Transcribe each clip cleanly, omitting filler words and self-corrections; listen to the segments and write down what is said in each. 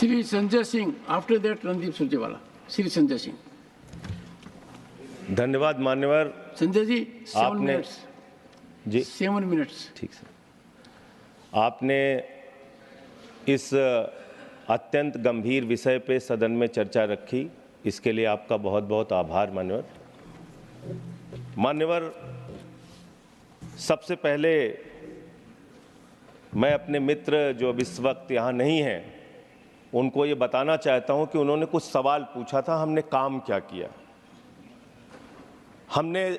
Sri Sanjay Singh. After that, Randeep Surjewala. Sri Sanjay Singh. धन्यवाद मान्यवर। संजय जी 7 आपने minutes जी 7 minutes. ठीक सर। आपने इस अत्यंत गंभीर विषय पे सदन में चर्चा रखी, इसके लिए आपका बहुत बहुत आभार मान्यवर। मान्यवर, सबसे पहले मैं अपने मित्र जो अब इस वक्त यहाँ नहीं हैं उनको ये बताना चाहता हूँ कि उन्होंने कुछ सवाल पूछा था, हमने काम क्या किया। हमने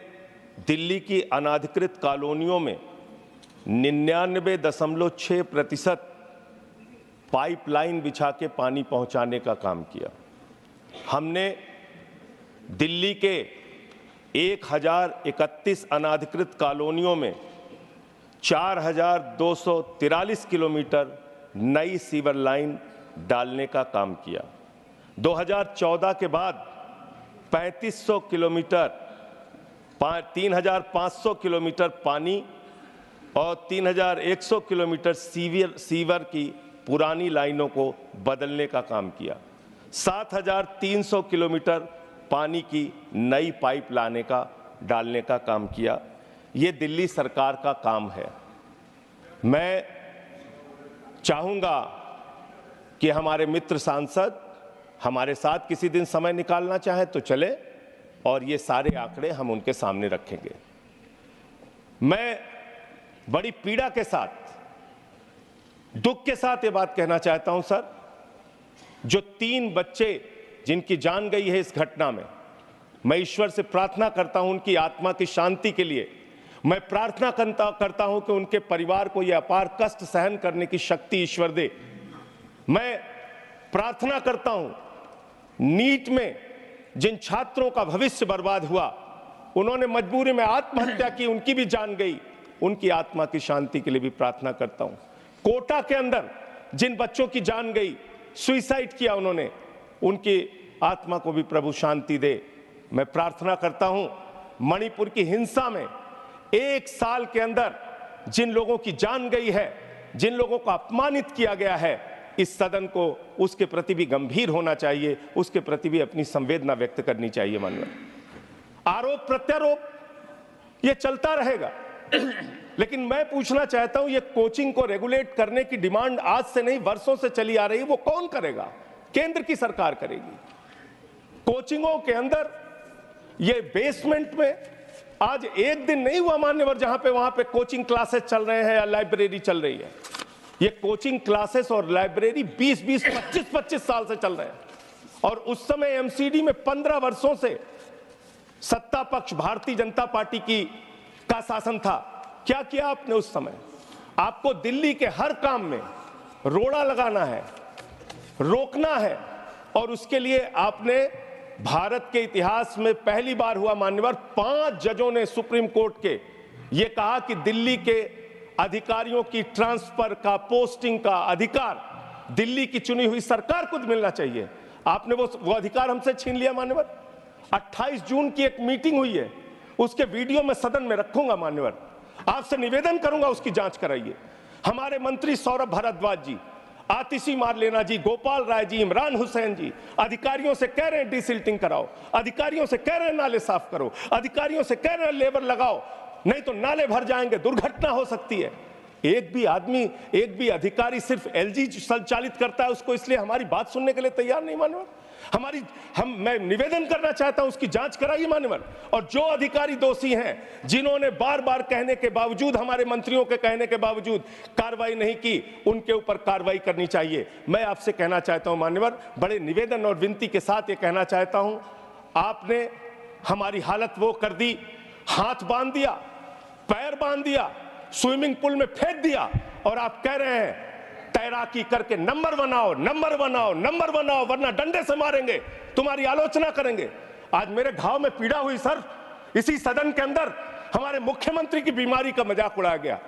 दिल्ली की अनाधिकृत कॉलोनियों में 99.6% पाइपलाइन बिछा के पानी पहुंचाने का काम किया। हमने दिल्ली के 1031 अनाधिकृत कॉलोनियों में 4243 किलोमीटर नई सीवर लाइन डालने का काम किया। 2014 के बाद 3500 किलोमीटर 3500 किलोमीटर पानी और 3100 किलोमीटर सीवर की पुरानी लाइनों को बदलने का काम किया। 7300 किलोमीटर पानी की नई पाइप डालने का काम किया। ये दिल्ली सरकार का काम है। मैं चाहूँगा कि हमारे मित्र सांसद हमारे साथ किसी दिन समय निकालना चाहे तो चले और ये सारे आंकड़े हम उनके सामने रखेंगे। मैं बड़ी पीड़ा के साथ, दुख के साथ ये बात कहना चाहता हूं सर, जो 3 बच्चे जिनकी जान गई है इस घटना में, मैं ईश्वर से प्रार्थना करता हूं उनकी आत्मा की शांति के लिए। मैं प्रार्थना करता हूं कि उनके परिवार को यह अपार कष्ट सहन करने की शक्ति ईश्वर दे। मैं प्रार्थना करता हूं नीट में जिन छात्रों का भविष्य बर्बाद हुआ, उन्होंने मजबूरी में आत्महत्या की, उनकी भी जान गई, उनकी आत्मा की शांति के लिए भी प्रार्थना करता हूं। कोटा के अंदर जिन बच्चों की जान गई, सुसाइड किया उन्होंने, उनकी आत्मा को भी प्रभु शांति दे। मैं प्रार्थना करता हूं मणिपुर की हिंसा में 1 साल के अंदर जिन लोगों की जान गई है, जिन लोगों को अपमानित किया गया है, इस सदन को उसके प्रति भी गंभीर होना चाहिए, उसके प्रति भी अपनी संवेदना व्यक्त करनी चाहिए। मानव आरोप प्रत्यारोप ये चलता रहेगा, लेकिन मैं पूछना चाहता हूं, ये कोचिंग को रेगुलेट करने की डिमांड आज से नहीं वर्षों से चली आ रही है। वो कौन करेगा? केंद्र की सरकार करेगी। कोचिंगों के अंदर ये बेसमेंट में आज एक दिन नहीं हुआ मान्यवर जहां पे वहां पे कोचिंग क्लासेस चल रहे हैं या लाइब्रेरी चल रही है। ये कोचिंग क्लासेस और लाइब्रेरी 20-20, 25-25 साल से चल रहे हैं। और उस समय एमसीडी में 15 वर्षों से सत्ता पक्ष भारतीय जनता पार्टी का शासन था। क्या किया आपने उस समय? आपको दिल्ली के हर काम में रोड़ा लगाना है, रोकना है, और उसके लिए आपने भारत के इतिहास में पहली बार हुआ मान्यवर 5 जजों ने सुप्रीम कोर्ट के ये कहा कि दिल्ली के अधिकारियों की ट्रांसफर का, पोस्टिंग का अधिकार दिल्ली की चुनी हुई सरकार को मिलना चाहिए। आपने वो अधिकार हमसे छीन लिया मान्यवर। 28 जून की एक मीटिंग हुई है, उसके वीडियो में सदन में रखूंगा मान्यवर, आपसे निवेदन करूंगा उसकी जांच कराइए। हमारे मंत्री सौरभ भारद्वाज जी, आतिशी मारलेना जी, गोपाल राय जी, इमरान हुसैन जी अधिकारियों से कह रहे हैं डिसिल्टिंग कराओ, अधिकारियों से कह रहे हैं नाले साफ करो, अधिकारियों से कह रहे हैं लेबर लगाओ, नहीं तो नाले भर जाएंगे, दुर्घटना हो सकती है। एक भी आदमी, एक भी अधिकारी सिर्फ एलजी संचालित करता है उसको, इसलिए हमारी बात सुनने के लिए तैयार नहीं मान्यवर। मैं निवेदन करना चाहता हूं उसकी जांच कराइए मान्यवर। और जो अधिकारी दोषी हैं, जिन्होंने बार बार कहने के बावजूद, हमारे मंत्रियों के कहने के बावजूद कार्रवाई नहीं की, उनके ऊपर कार्रवाई करनी चाहिए। मैं आपसे कहना चाहता हूं मान्यवर, बड़े निवेदन और विनती के साथ ये कहना चाहता हूं, आपने हमारी हालत वो कर दी, हाथ बांध दिया, पैर बांध दिया, स्विमिंग पूल में फेंक दिया, और आप कह रहे हैं तैराकी करके नंबर बनाओ, नंबर बनाओ, नंबर बनाओ, वरना डंडे से मारेंगे, तुम्हारी आलोचना करेंगे। आज मेरे घाव में पीड़ा हुई सर, इसी सदन के अंदर हमारे मुख्यमंत्री की बीमारी का मजाक उड़ाया गया।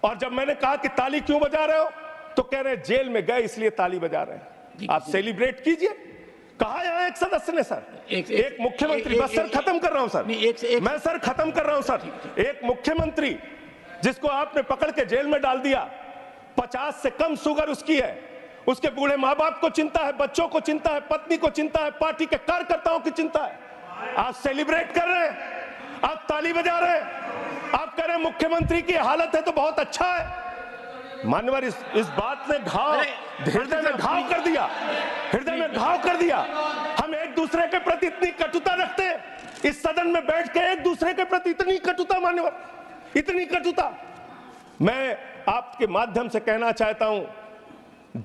और जब मैंने कहा कि ताली क्यों बजा रहे हो, तो कह रहे जेल में गए इसलिए ताली बजा रहे हैं। आप सेलिब्रेट कीजिए। कहा यहां एक सदस्य ने सर, एक मुख्यमंत्री, बस सर खत्म कर रहा हूं सर, मैं सर खत्म कर रहा हूं सर, एक मुख्यमंत्री जिसको आपने पकड़ के जेल में डाल दिया, 50 से कम शुगर उसकी है, उसके बूढ़े माँ बाप को चिंता है, बच्चों को चिंता है, पत्नी को चिंता है, पार्टी के कार्यकर्ताओं की चिंता है। आप सेलिब्रेट कर रहे हैं, आप ताली बजा रहे हैं, आप कह रहे हैं मुख्यमंत्री की हालत है तो बहुत अच्छा है। मान्यवर, इस बात ने हृदय में घाव कर दिया, हृदय में घाव कर दिया। हम एक दूसरे के प्रति इतनी कटुता रखते हैं, इस सदन में बैठ के एक दूसरे के प्रति इतनी कटुता, मान्यवर, इतनी कटुता। मैं आपके माध्यम से कहना चाहता हूं,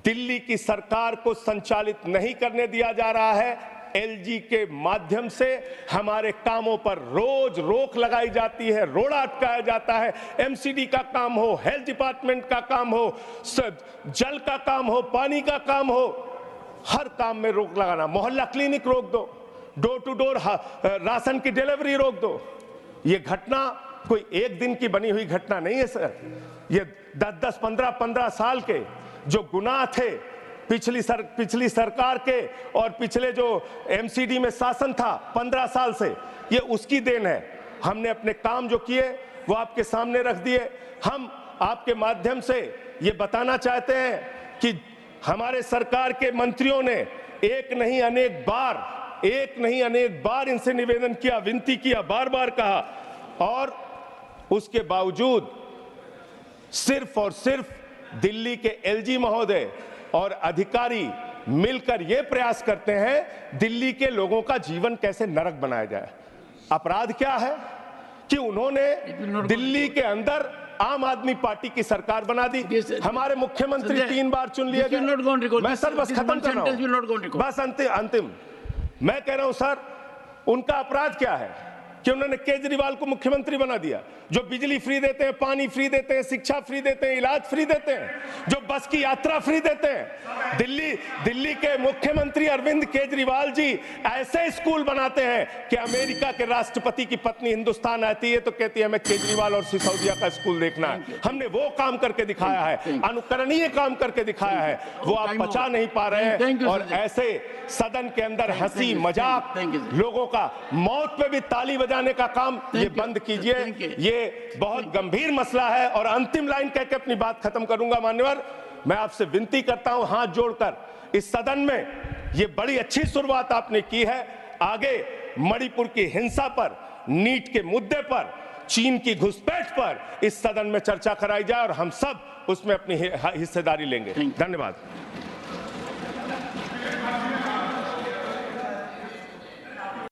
दिल्ली की सरकार को संचालित नहीं करने दिया जा रहा है। एलजी के माध्यम से हमारे कामों पर रोज रोक लगाई जाती है, रोड़ा अटकाया जाता है। एमसीडी का काम हो, हेल्थ डिपार्टमेंट का काम हो, जल का काम हो, पानी का काम हो, हर काम में रोक लगाना। मोहल्ला क्लिनिक रोक दो, डोर टू डोर राशन की डिलीवरी रोक दो। ये घटना कोई एक दिन की बनी हुई घटना नहीं है सर। ये 10-10, 15-15 साल के जो गुनाह थे पिछली सरकार के और पिछले जो एमसीडी में शासन था 15 साल से, ये उसकी देन है। हमने अपने काम जो किए वो आपके सामने रख दिए। हम आपके माध्यम से ये बताना चाहते हैं कि हमारे सरकार के मंत्रियों ने एक नहीं अनेक बार इनसे निवेदन किया, विनती किया, बार बार कहा, और उसके बावजूद सिर्फ और सिर्फ दिल्ली के एलजी महोदय और अधिकारी मिलकर यह प्रयास करते हैं दिल्ली के लोगों का जीवन कैसे नरक बनाया जाए। अपराध क्या है कि उन्होंने दिल्ली के अंदर आम आदमी पार्टी की सरकार बना दी। हमारे मुख्यमंत्री 3 बार चुन लिए गए। मैं सर बस खत्म कर रहा हूं, बस अंतिम मैं कह रहा हूं सर, उनका अपराध क्या है कि उन्होंने केजरीवाल को मुख्यमंत्री बना दिया, जो बिजली फ्री देते हैं, पानी फ्री देते हैं, शिक्षा फ्री देते हैं, इलाज फ्री देते हैं, जो बस की यात्रा फ्री देते हैं। दिल्ली के मुख्यमंत्री अरविंद केजरीवाल जी ऐसे स्कूल बनाते हैं कि अमेरिका के राष्ट्रपति की पत्नी हिंदुस्तान आती है तो कहती है हमें केजरीवाल और सिसोदिया का स्कूल देखना है। हमने वो काम करके दिखाया है, अनुकरणीय काम करके दिखाया है, वो आप पचा नहीं पा रहे हैं। और ऐसे सदन के अंदर हंसी मजाक, लोगों का मौत पे भी ताली बजाने का काम ये बंद कीजिए। ये बहुत गंभीर मसला है। और अंतिम लाइन कहकर अपनी बात खत्म करूंगा। मान्यवर, मैं आपसे विनती करता हूं हाथ जोड़कर, इस सदन में ये बड़ी अच्छी शुरुआत आपने की है, आगे मणिपुर की हिंसा पर, नीट के मुद्दे पर, चीन की घुसपैठ पर इस सदन में चर्चा कराई जाए और हम सब उसमें अपनी हिस्सेदारी लेंगे। धन्यवाद।